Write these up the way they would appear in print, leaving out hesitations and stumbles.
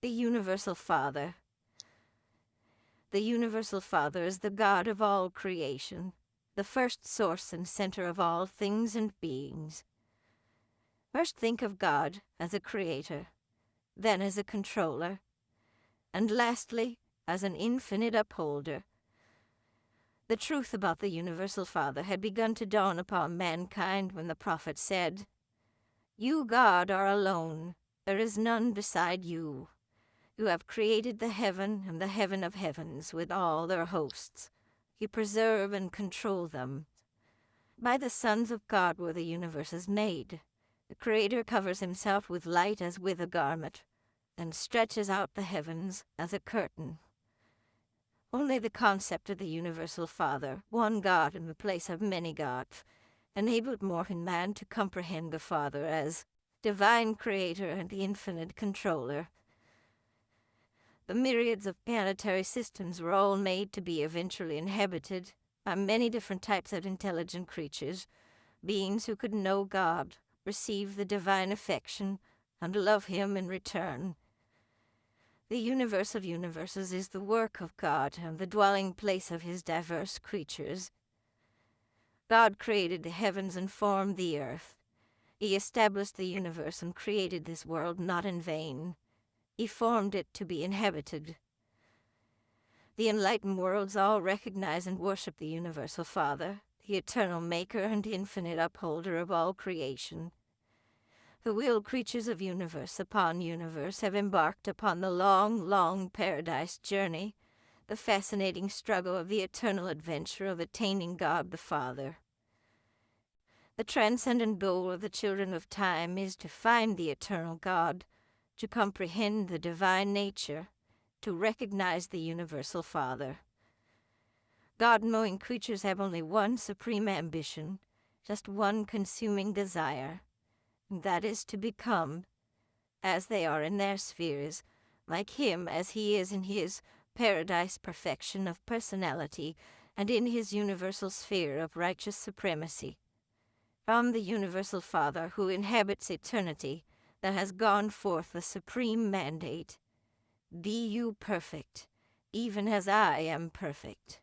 The Universal Father. The Universal Father is the God of all creation, the first source and center of all things and beings. First think of God as a creator, then as a controller, and lastly as an infinite upholder. The truth about the Universal Father had begun to dawn upon mankind when the prophet said, "You, God, are alone. There is none beside you. You have created the heaven and the heaven of heavens with all their hosts. You preserve and control them. By the sons of God were the universes made. The Creator covers himself with light as with a garment, and stretches out the heavens as a curtain." Only the concept of the Universal Father, one God in the place of many gods, enabled mortal man to comprehend the Father as divine creator and infinite controller. The myriads of planetary systems were all made to be eventually inhabited by many different types of intelligent creatures, beings who could know God, receive the divine affection, and love him in return. The universe of universes is the work of God and the dwelling place of his diverse creatures. God created the heavens and formed the earth. He established the universe and created this world not in vain. He formed it to be inhabited. The enlightened worlds all recognize and worship the Universal Father, the eternal maker and infinite upholder of all creation. The wheeled creatures of universe upon universe have embarked upon the long, long paradise journey, the fascinating struggle of the eternal adventure of attaining God the Father. The transcendent goal of the children of time is to find the eternal God, to comprehend the divine nature, to recognize the Universal Father. God-knowing creatures have only one supreme ambition, just one consuming desire, and that is to become, as they are in their spheres, like him as he is in his paradise perfection of personality and in his universal sphere of righteous supremacy. From the Universal Father who inhabits eternity, that has gone forth the supreme mandate, "Be you perfect, even as I am perfect."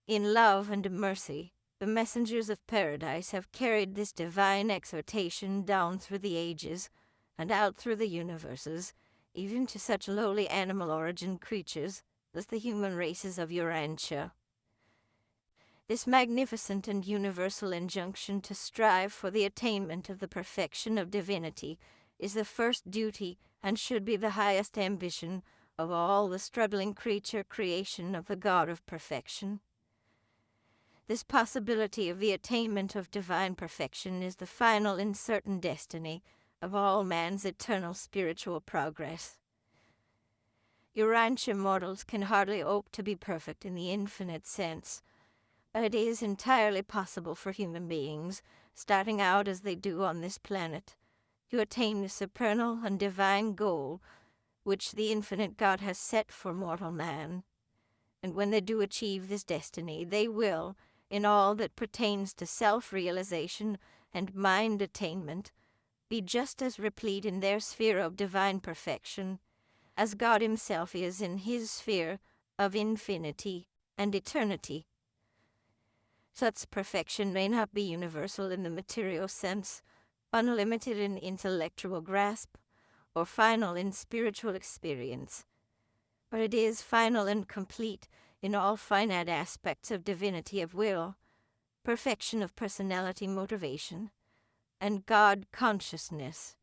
In love and mercy, the messengers of paradise have carried this divine exhortation down through the ages and out through the universes, even to such lowly animal origin creatures as the human races of Urantia. This magnificent and universal injunction to strive for the attainment of the perfection of divinity is the first duty and should be the highest ambition of all the struggling creature creation of the God of perfection. This possibility of the attainment of divine perfection is the final and certain destiny of all man's eternal spiritual progress. Urantia mortals can hardly hope to be perfect in the infinite sense, but it is entirely possible for human beings, starting out as they do on this planet, to attain the supernal and divine goal which the infinite God has set for mortal man. And when they do achieve this destiny, they will, in all that pertains to self-realization and mind attainment, be just as replete in their sphere of divine perfection as God himself is in his sphere of infinity and eternity. Such perfection may not be universal in the material sense, unlimited in intellectual grasp, or final in spiritual experience, but it is final and complete in all finite aspects of divinity of will, perfection of personality motivation, and God consciousness.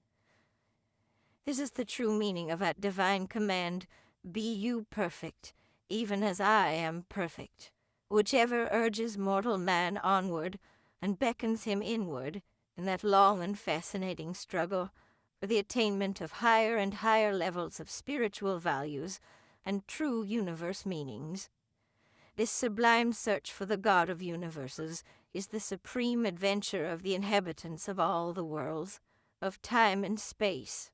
This is the true meaning of that divine command, "Be you perfect, even as I am perfect," which ever urges mortal man onward and beckons him inward in that long and fascinating struggle for the attainment of higher and higher levels of spiritual values and true universe meanings. This sublime search for the God of universes is the supreme adventure of the inhabitants of all the worlds, of time and space.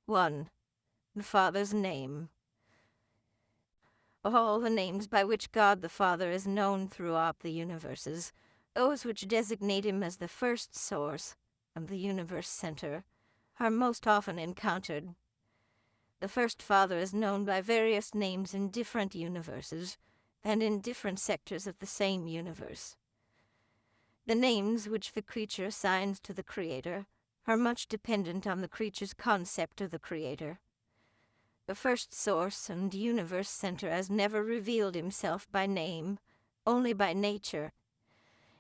1. The Father's name. Of all the names by which God the Father is known throughout the universes, those which designate him as the first source and the universe center are most often encountered. The first Father is known by various names in different universes, and in different sectors of the same universe. The names which the creature assigns to the Creator are much dependent on the creature's concept of the Creator. The first source and universe center has never revealed himself by name, only by nature.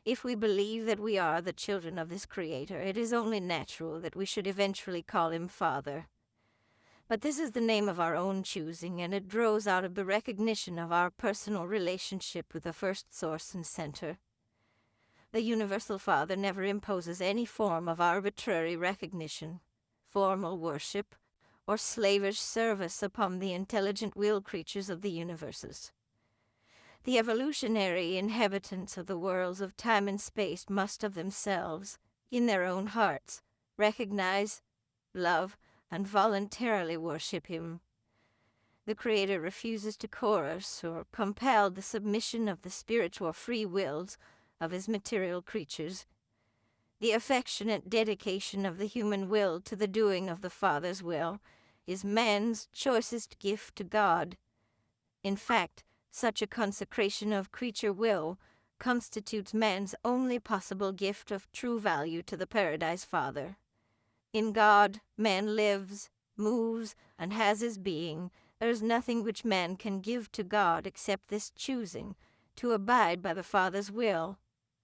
If we believe that we are the children of this Creator, it is only natural that we should eventually call him Father. But this is the name of our own choosing, and it grows out of the recognition of our personal relationship with the first source and center. The Universal Father never imposes any form of arbitrary recognition, formal worship, or slavish service upon the intelligent will creatures of the universes. The evolutionary inhabitants of the worlds of time and space must of themselves, in their own hearts, recognize, love, and voluntarily worship him. The Creator refuses to coerce or compel the submission of the spiritual free wills of his material creatures. The affectionate dedication of the human will to the doing of the Father's will is man's choicest gift to God. In fact, such a consecration of creature will constitutes man's only possible gift of true value to the Paradise Father. In God, man lives, moves, and has his being. There is nothing which man can give to God except this choosing to abide by the Father's will,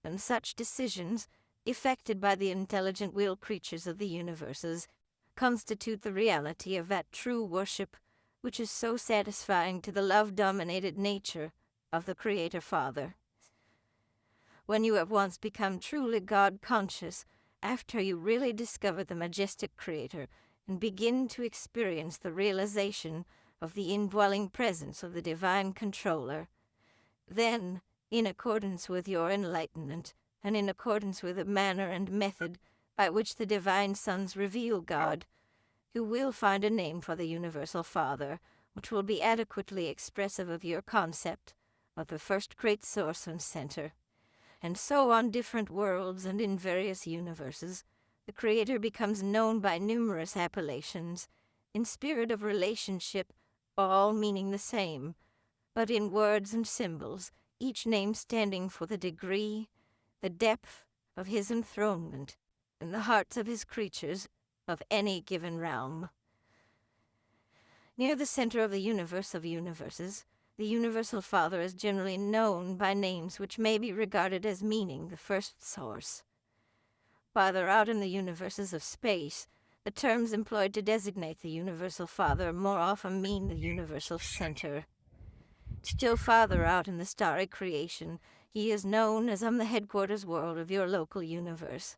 and such decisions, effected by the intelligent will creatures of the universes, constitute the reality of that true worship which is so satisfying to the love-dominated nature of the Creator Father. When you have once become truly God-conscious, after you really discover the majestic Creator and begin to experience the realization of the indwelling presence of the Divine Controller, then, in accordance with your enlightenment, and in accordance with the manner and method by which the Divine Sons reveal God, you will find a name for the Universal Father, which will be adequately expressive of your concept of the first great source and center. And so on different worlds and in various universes, the Creator becomes known by numerous appellations, in spirit of relationship, all meaning the same, but in words and symbols, each name standing for the degree, the depth of his enthronement in the hearts of his creatures of any given realm. Near the center of the universe of universes, the Universal Father is generally known by names which may be regarded as meaning the first source. Farther out in the universes of space, the terms employed to designate the Universal Father more often mean the Universal Center. Still farther out in the starry creation, he is known as on the headquarters world of your local universe,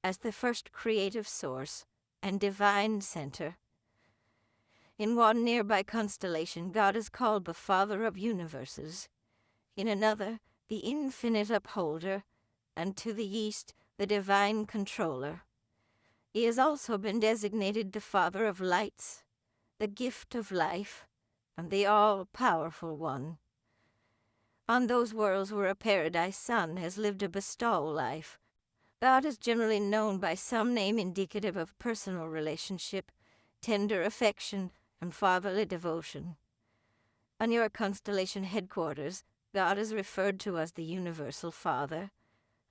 as the first creative source and divine center. In one nearby constellation, God is called the Father of universes. In another, the infinite upholder, and to the east, the divine controller. He has also been designated the Father of lights, the gift of life, and the all-powerful one. On those worlds where a paradise son has lived a bestowal life, God is generally known by some name indicative of personal relationship, tender affection, and fatherly devotion. On your constellation headquarters, God is referred to as the Universal Father,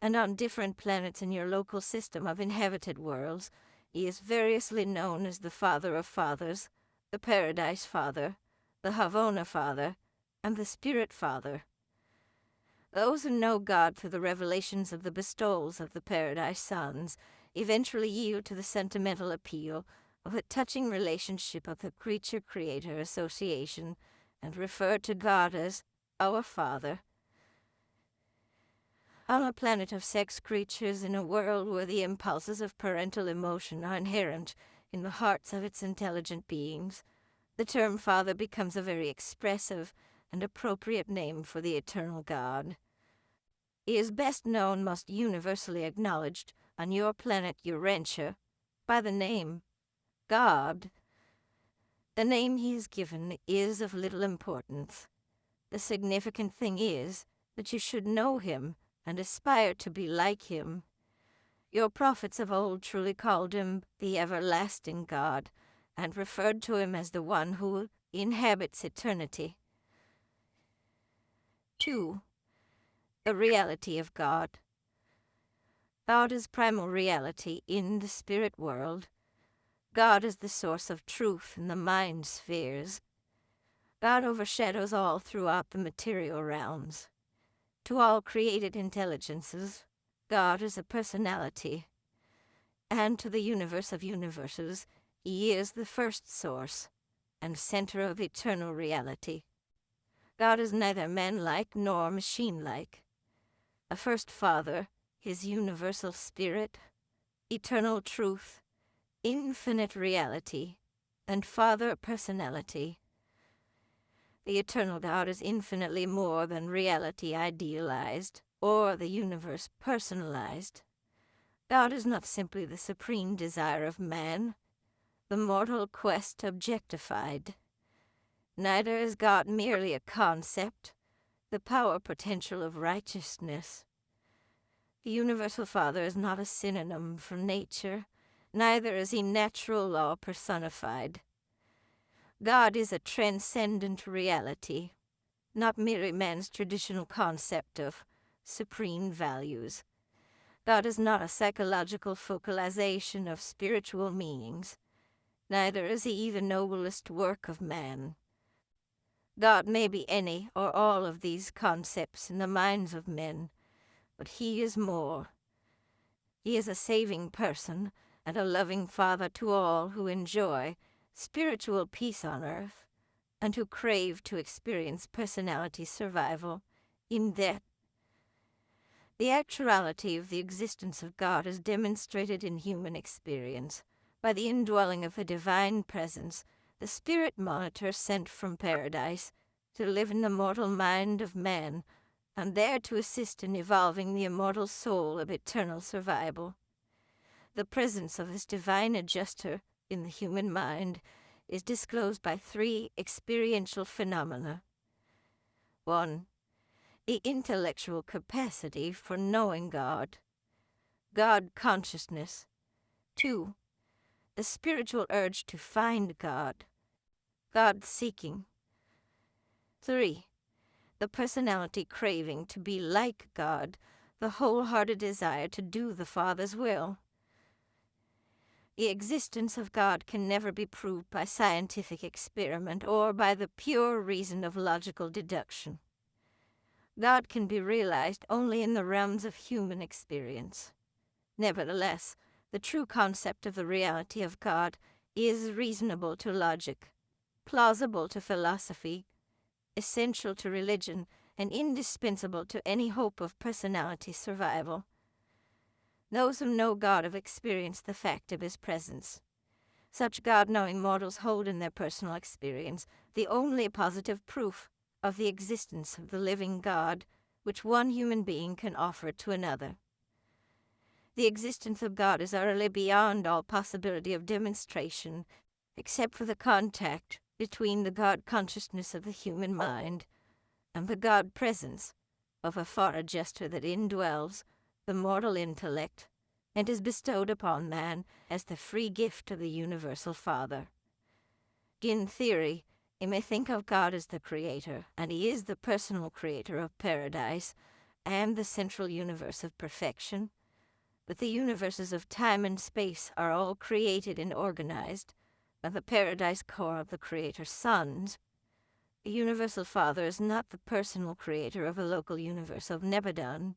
and on different planets in your local system of inhabited worlds, he is variously known as the Father of Fathers, the Paradise Father, the Havona Father, and the Spirit Father. Those who know God through the revelations of the bestowals of the Paradise Sons eventually yield to the sentimental appeal of the touching relationship of the Creature-Creator association and refer to God as our Father. On a planet of sex creatures in a world where the impulses of parental emotion are inherent in the hearts of its intelligent beings, the term Father becomes a very expressive and appropriate name for the eternal God. He is best known, most universally acknowledged, on your planet Urantia, by the name God. The name he is given is of little importance. The significant thing is that you should know him and aspire to be like him. Your prophets of old truly called him the everlasting God, and referred to him as the one who inhabits eternity. 2. The reality of God. God is primal reality in the spirit world. God is the source of truth in the mind spheres. God overshadows all throughout the material realms. To all created intelligences, God is a personality, and to the universe of universes, He is the first source and center of eternal reality. God is neither man-like nor machine-like. A first Father, His universal spirit, eternal truth, infinite reality, and Father personality. The eternal God is infinitely more than reality idealized, or the universe personalized. God is not simply the supreme desire of man, the mortal quest objectified. Neither is God merely a concept, the power potential of righteousness. The Universal Father is not a synonym for nature, neither is He natural law personified. God is a transcendent reality, not merely man's traditional concept of supreme values. God is not a psychological focalization of spiritual meanings, neither is He the noblest work of man. God may be any or all of these concepts in the minds of men, but He is more. He is a saving person and a loving Father to all who enjoy spiritual peace on earth and who crave to experience personality survival in death. The actuality of the existence of God is demonstrated in human experience by the indwelling of a divine presence, the spirit monitor sent from paradise to live in the mortal mind of man and there to assist in evolving the immortal soul of eternal survival. The presence of this divine adjuster in the human mind is disclosed by 3 experiential phenomena. 1. The intellectual capacity for knowing God. God consciousness. 2. The spiritual urge to find God. God seeking. 3. The personality craving to be like God, the wholehearted desire to do the Father's will. The existence of God can never be proved by scientific experiment or by the pure reason of logical deduction. God can be realized only in the realms of human experience. Nevertheless, the true concept of the reality of God is reasonable to logic, plausible to philosophy, essential to religion, and indispensable to any hope of personality survival. Those who know God have experienced the fact of His presence. Such God-knowing mortals hold in their personal experience the only positive proof of the existence of the living God which one human being can offer to another. The existence of God is utterly beyond all possibility of demonstration, except for the contact between the God consciousness of the human mind and the God presence of a far adjuster that indwells the mortal intellect and is bestowed upon man as the free gift of the Universal Father. In theory, you may think of God as the creator, and He is the personal creator of paradise and the central universe of perfection. But the universes of time and space are all created and organized by the paradise core of the Creator's sons. The Universal Father is not the personal creator of a local universe of Nebadon.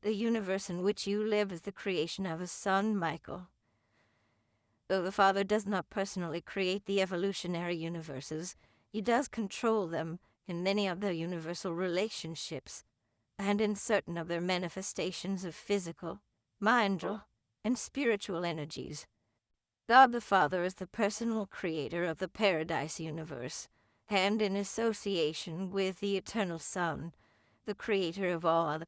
The universe in which you live is the creation of His son, Michael. Though the Father does not personally create the evolutionary universes, He does control them in many of their universal relationships, and in certain of their manifestations of physical, mindful, and spiritual energies. God the Father is the personal creator of the paradise universe, and in association with the Eternal Son, the creator of all other